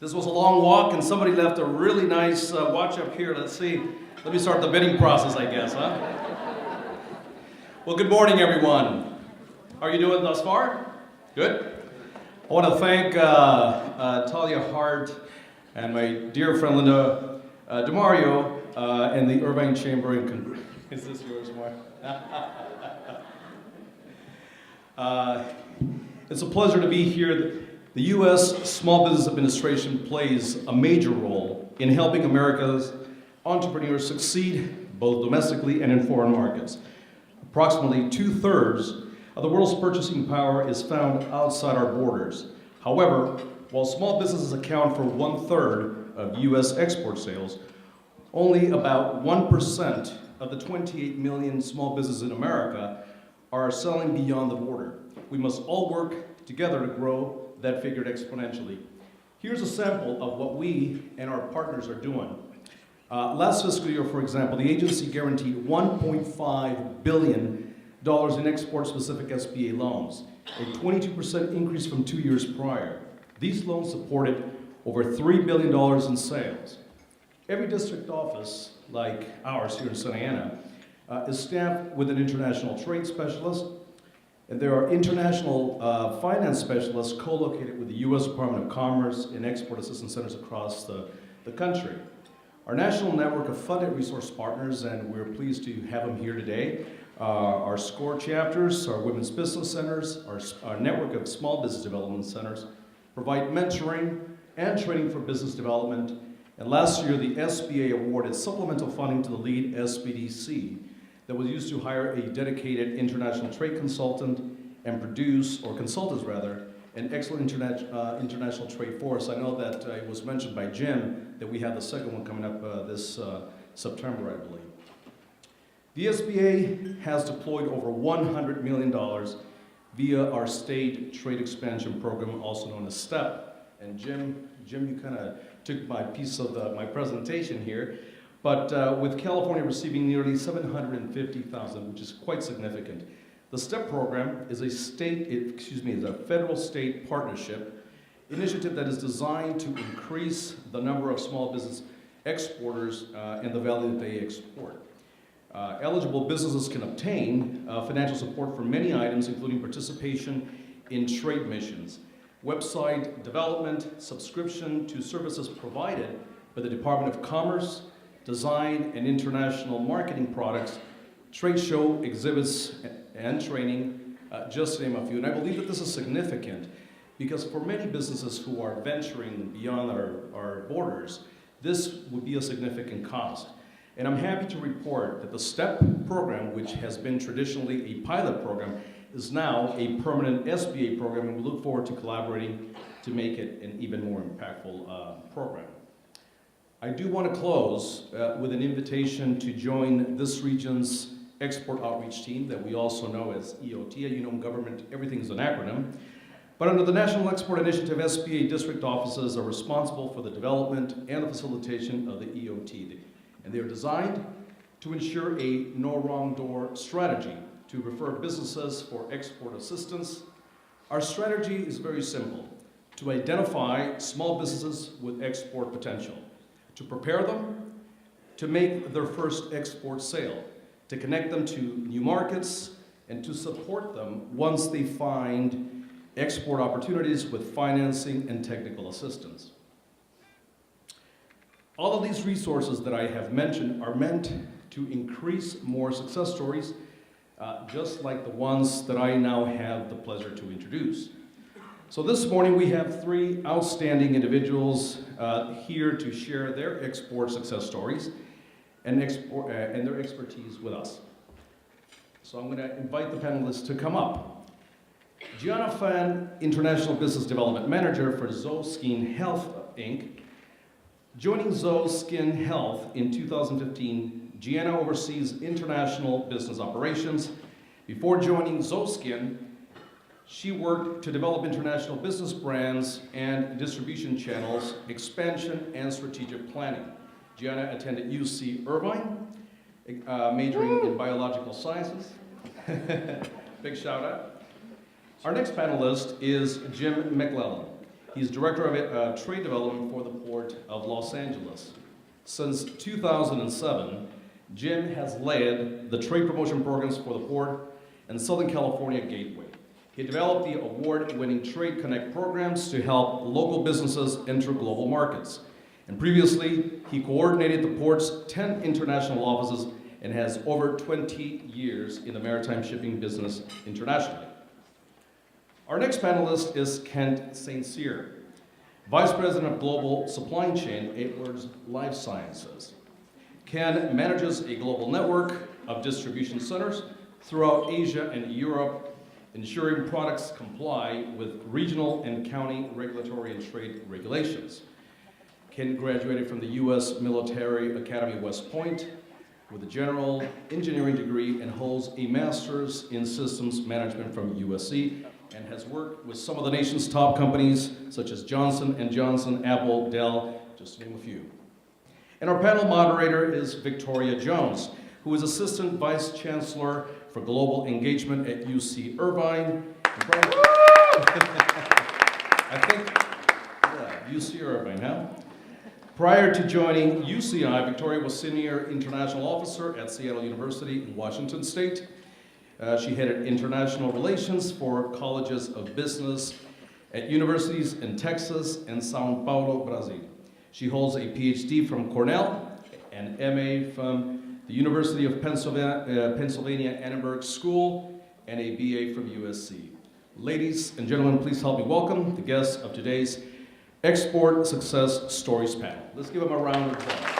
This was a long walk, and somebody left a really nice watch up here. Let's see. Let me start the bidding process, I guess, huh? Well, good morning, everyone. How are you doing thus far? Good? I want to thank Talia Hart and my dear friend Linda DeMario and the Irvine Chamber. Is this yours, Mark? It's a pleasure to be here. The U.S. Small Business Administration plays a major role in helping America's entrepreneurs succeed both domestically and in foreign markets. Approximately 2/3 of the world's purchasing power is found outside our borders. However, while small businesses account for 1/3 of U.S. export sales, only about 1% of the 28 million small businesses in America are selling beyond the border. We must all work together to grow that figure exponentially. Here's a sample of what we and our partners are doing. Last fiscal year, for example, the agency guaranteed $1.5 billion in export-specific SBA loans, a 22% increase from 2 years prior. These loans supported over $3 billion in sales. Every district office, like ours here in Santa Ana, is staffed with an international trade specialist, and there are international finance specialists co-located with the U.S. Department of Commerce and export assistance centers across the country. Our national network of funded resource partners, and we're pleased to have them here today, our SCORE chapters, our women's business centers, our network of small business development centers, provide mentoring and training for business development. And last year, the SBA awarded supplemental funding to the lead SBDC that was used to hire a dedicated international trade consultant and produce, or consultants rather, an excellent international trade force. I know that it was mentioned by Jim that we have the second one coming up this September, I believe. The SBA has deployed over $100 million via our state trade expansion program, also known as STEP. And Jim, you kind of took my piece of my presentation here. But with California receiving nearly $750,000, which is quite significant. The STEP program is a federal-state partnership initiative that is designed to increase the number of small business exporters and the value that they export. Eligible businesses can obtain financial support for many items, including participation in trade missions, website development, subscription to services provided by the Department of Commerce, design and international marketing products, trade show exhibits and training, just to name a few. And I believe that this is significant because for many businesses who are venturing beyond our borders, this would be a significant cost. And I'm happy to report that the STEP program, which has been traditionally a pilot program, is now a permanent SBA program, and we look forward to collaborating to make it an even more impactful program. I do want to close with an invitation to join this region's export outreach team that we also know as EOT. You know, in government, everything is an acronym. But under the National Export Initiative, SBA district offices are responsible for the development and the facilitation of the EOT. And they are designed to ensure a no wrong door strategy to refer businesses for export assistance. Our strategy is very simple: to identify small businesses with export potential, to prepare them to make their first export sale, to connect them to new markets, and to support them once they find export opportunities with financing and technical assistance. All of these resources that I have mentioned are meant to increase more success stories, just like the ones that I now have the pleasure to introduce. So this morning we have three outstanding individuals here to share their export success stories and their expertise with us. So I'm going to invite the panelists to come up. Gianna Fan, International Business Development Manager for Zoe Skin Health, Inc. Joining Zoe Skin Health in 2015, Gianna oversees international business operations. Before joining Zoe Skin, she worked to develop international business brands and distribution channels, expansion, and strategic planning. Gianna attended UC Irvine, majoring in biological sciences. Big shout out. Our next panelist is Jim McClellan. He's Director of Trade Development for the Port of Los Angeles. Since 2007, Jim has led the trade promotion programs for the Port and Southern California Gateway. He developed the award-winning Trade Connect programs to help local businesses enter global markets. And previously, he coordinated the Port's 10 international offices and has over 20 years in the maritime shipping business internationally. Our next panelist is Kent St. Cyr, Vice President of Global Supply Chain, Edwards Life Sciences. Ken manages a global network of distribution centers throughout Asia and Europe, ensuring products comply with regional and county regulatory and trade regulations. Ken graduated from the U.S. Military Academy West Point with a general engineering degree and holds a master's in systems management from USC, and has worked with some of the nation's top companies such as Johnson & Johnson, Apple, Dell, just to name a few. And our panel moderator is Victoria Jones, who is Assistant Vice Chancellor for Global Engagement at UC Irvine. I think, UC Irvine, huh? Prior to joining UCI, Victoria was Senior International Officer at Seattle University in Washington State. She headed international relations for colleges of business at universities in Texas and Sao Paulo, Brazil. She holds a PhD from Cornell, an MA from the University of Pennsylvania Annenberg School, and a BA from USC. Ladies and gentlemen, please help me welcome the guests of today's Export Success Stories panel. Let's give them a round of applause.